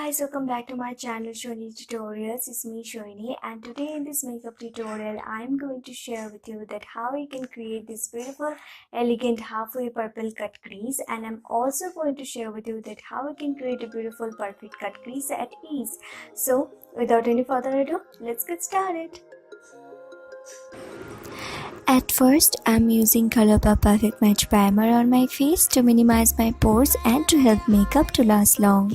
guys, welcome back to my channel Sohini Tutorials. It's me Sohini, and today in this makeup tutorial I am going to share with you that how you can create this beautiful elegant halfway purple cut crease, and I'm also going to share with you that how you can create a beautiful perfect cut crease at ease. So without any further ado, let's get started. At first, I'm using COLORBAR Perfect Match Primer on my face to minimize my pores and to help makeup to last long.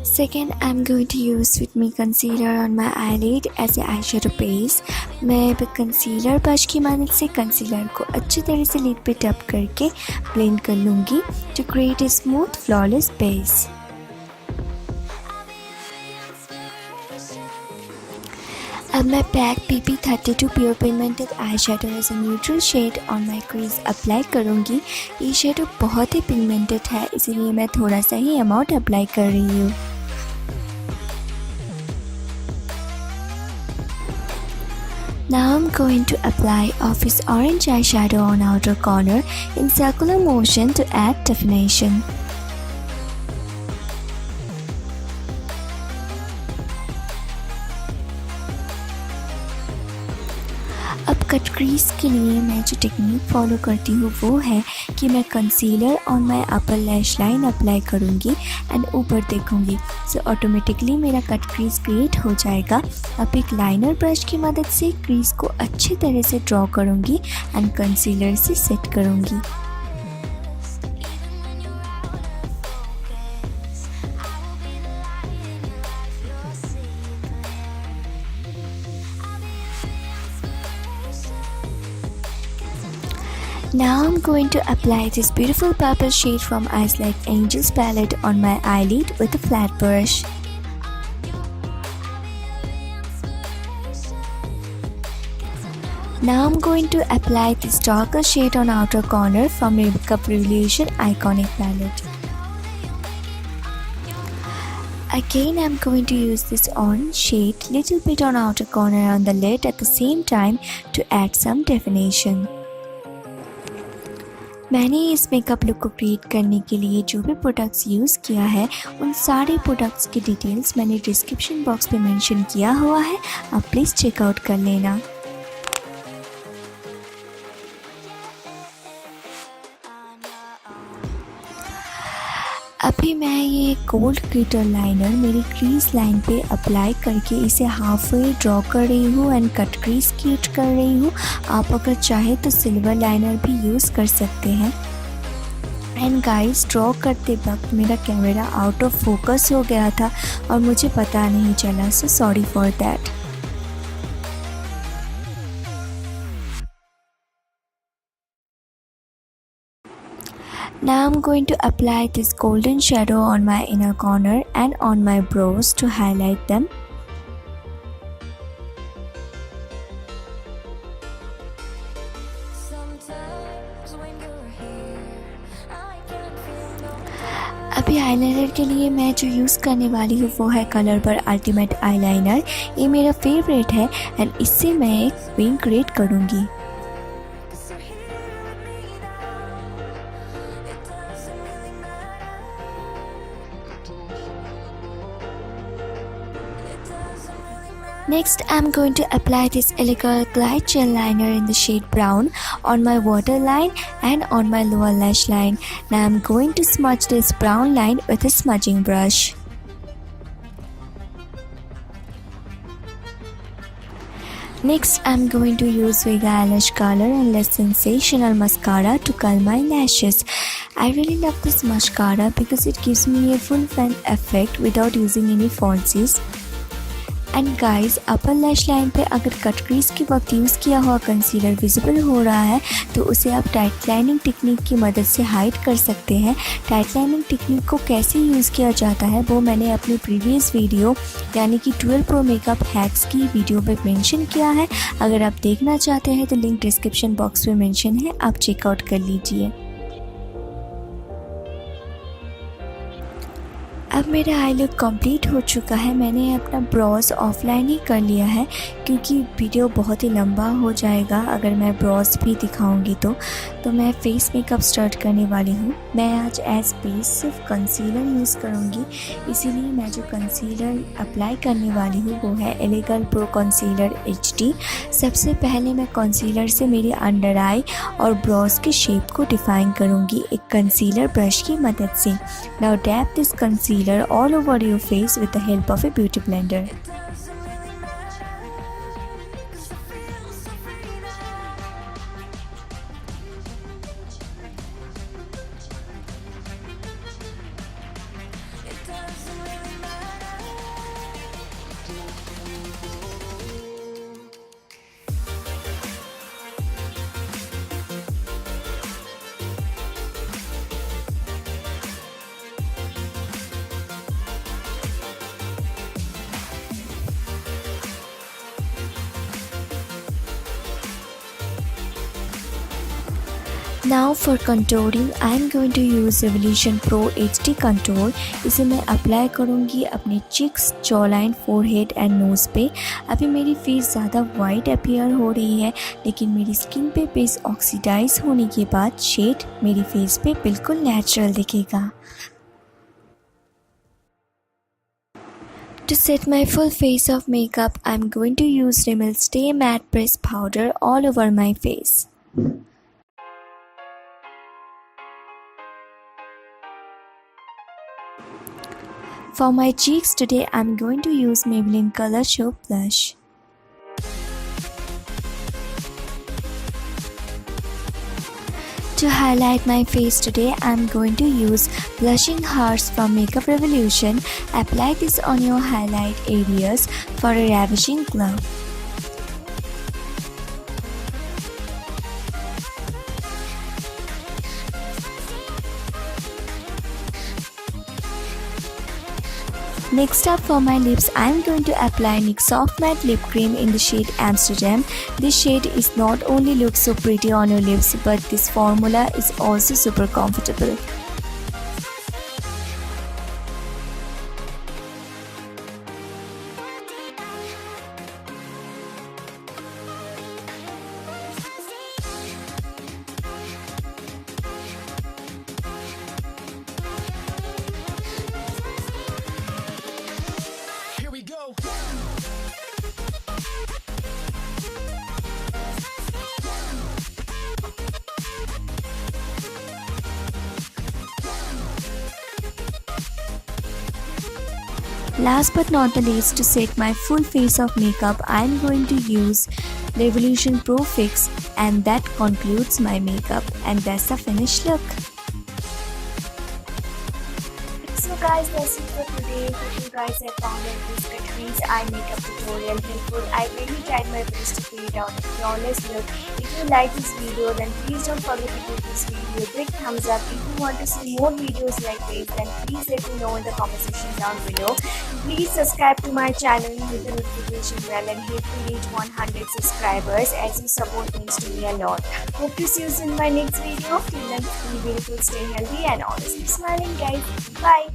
Second, I'm going to use Fit Me Concealer on my eyelid as an eyeshadow base. मैं concealer brush की मदद से concealer को अच्छी तरह से lid पे tap करके ब्लेंड कर लूँगी to create a smooth flawless base. अब मैं pack PP32 pure pigmented eye shadow as a neutral shade on my crease apply करूँगी. ये शेडो बहुत ही पिगमेंटेड है, इसीलिए मैं थोड़ा सा ही अमाउंट अप्लाई कर रही हूँ. Now I'm going to apply Office Orange eyeshadow on outer corner in circular motion to add definition. अब कट क्रीज के लिए मैं जो टेक्निक फॉलो करती हूँ वो है कि मैं concealer on my upper lash line apply करूँगी एंड ऊपर देखूँगी. सो ऑटोमेटिकली मेरा कट क्रीज क्रिएट हो जाएगा. अब एक लाइनर ब्रश की मदद से क्रीज को अच्छी तरह से ड्रॉ करूँगी एंड कंसीलर से सेट करूँगी. Now I'm going to apply this beautiful purple shade from Eyes Like Angels palette on my eyelid with a flat brush. Now I'm going to apply this darker shade on outer corner from Makeup Revolution Iconic palette. Again, I'm going to use this orange shade little bit on outer corner on the lid at the same time to add some definition. मैंने इस makeup look को create करने के लिए जो भी products use किया है उन सारे प्रोडक्ट्स की डिटेल्स मैंने डिस्क्रिप्शन बॉक्स में मेंशन किया हुआ है, आप प्लीज़ चेकआउट कर लेना. अभी मैं ये गोल्ड ग्लिटर लाइनर मेरी क्रीज लाइन पे अप्लाई करके इसे हाफ वे ड्रॉ कर रही हूँ एंड कट क्रीज क्रिएट कर रही हूँ. आप अगर चाहे तो सिल्वर लाइनर भी यूज़ कर सकते हैं. एंड गाइस, ड्रॉ करते वक्त मेरा कैमरा आउट ऑफ फोकस हो गया था और मुझे पता नहीं चला, so sorry for that. Now I'm going to apply this golden shadow on my inner corner and on my brows to highlight them. अभी आईलाइनर के लिए मैं जो यूज़ करने वाली हूँ वो है कलरबार अल्टीमेट आईलाइनर. ये मेरा फेवरेट है एंड इससे मैं एक विंग क्रिएट करूँगी. Next, I'm going to apply this elegant Glide Gel Liner in the shade brown on my waterline and on my lower lash line. Now I'm going to smudge this brown line with a smudging brush. Next, I'm going to use VEGA eyelash color and less sensational mascara to curl my lashes. I really love this mascara because it gives me a full fan effect without using any falsies. And guys, upper lash line पे अगर cut crease के वक्त use किया हुआ concealer visible हो रहा है तो उसे आप टाइट लाइनिंग टेक्निक की मदद से हाइड कर सकते हैं. टाइट लाइनिंग टेक्निक को कैसे यूज़ किया जाता है वो मैंने अपनी प्रीवियस वीडियो यानी कि 12 प्रो मेकअप हैक्स की वीडियो में मेंशन किया है. अगर आप देखना चाहते हैं तो लिंक डिस्क्रिप्शन बॉक्स में मेंशन है, आप चेकआउट कर लीजिए. अब मेरा आई लुक कंप्लीट हो चुका है। मैंने अपना ब्रॉज ऑफलाइन ही कर लिया है क्योंकि वीडियो बहुत ही लंबा हो जाएगा अगर मैं ब्रॉज भी दिखाऊंगी तो मैं फेस मेकअप स्टार्ट करने वाली हूँ। मैं आज एज बेस सिर्फ कंसीलर यूज़ करूँगी, इसीलिए मैं जो कंसीलर अप्लाई करने वाली हूँ वो है एलेगल प्रो कंसीलर HD। सबसे पहले मैं कंसीलर से मेरे अंडर आई और ब्रॉज के शेप को डिफाइन करूँगी एक कंसीलर ब्रश की मदद से। Now dab this concealer all over your face with the help of a beauty blender. Now for contouring, I am going to use Revolution Pro HD Contour। इसे मैं apply करूँगी अपने cheeks, jawline, forehead and nose पे। अभी मेरी face ज़्यादा white appear हो रही है, लेकिन मेरी स्किन पे बेस ऑक्सीडाइज होने के बाद शेड मेरी फेस पे बिल्कुल नेचुरल दिखेगा। To set my full face of makeup, I am going to use RIMMEL Stay Matte Press Powder all over my face. For my cheeks today, I'm going to use Maybelline Color Show Blush. To highlight my face today, I'm going to use Blushing Hearts from Makeup Revolution. Apply this on your highlight areas for a ravishing glow. Next up for my lips, I am going to apply NYX Soft Matte Lip Cream in the shade Amsterdam. This shade is not only looks so pretty on your lips, but this formula is also super comfortable. Last but not the least, to set my full face of makeup, I am going to use Revolution Pro Fix, and that concludes my makeup, and that's the finished look. So guys, that's it for today. Hope you guys have found this Crease eye makeup tutorial helpful. I really tried my best to create out a flawless look. If you like this video, then please don't forget to give this video a big thumbs up. If you want to see more videos like this, then please let me know in the comment section down below. Please subscribe to my channel with the notification bell and hit to reach 100 subscribers, as your support means to me a lot. Hope to see you soon in my next video. Till then, be beautiful, stay healthy, and always keep smiling, guys. Bye.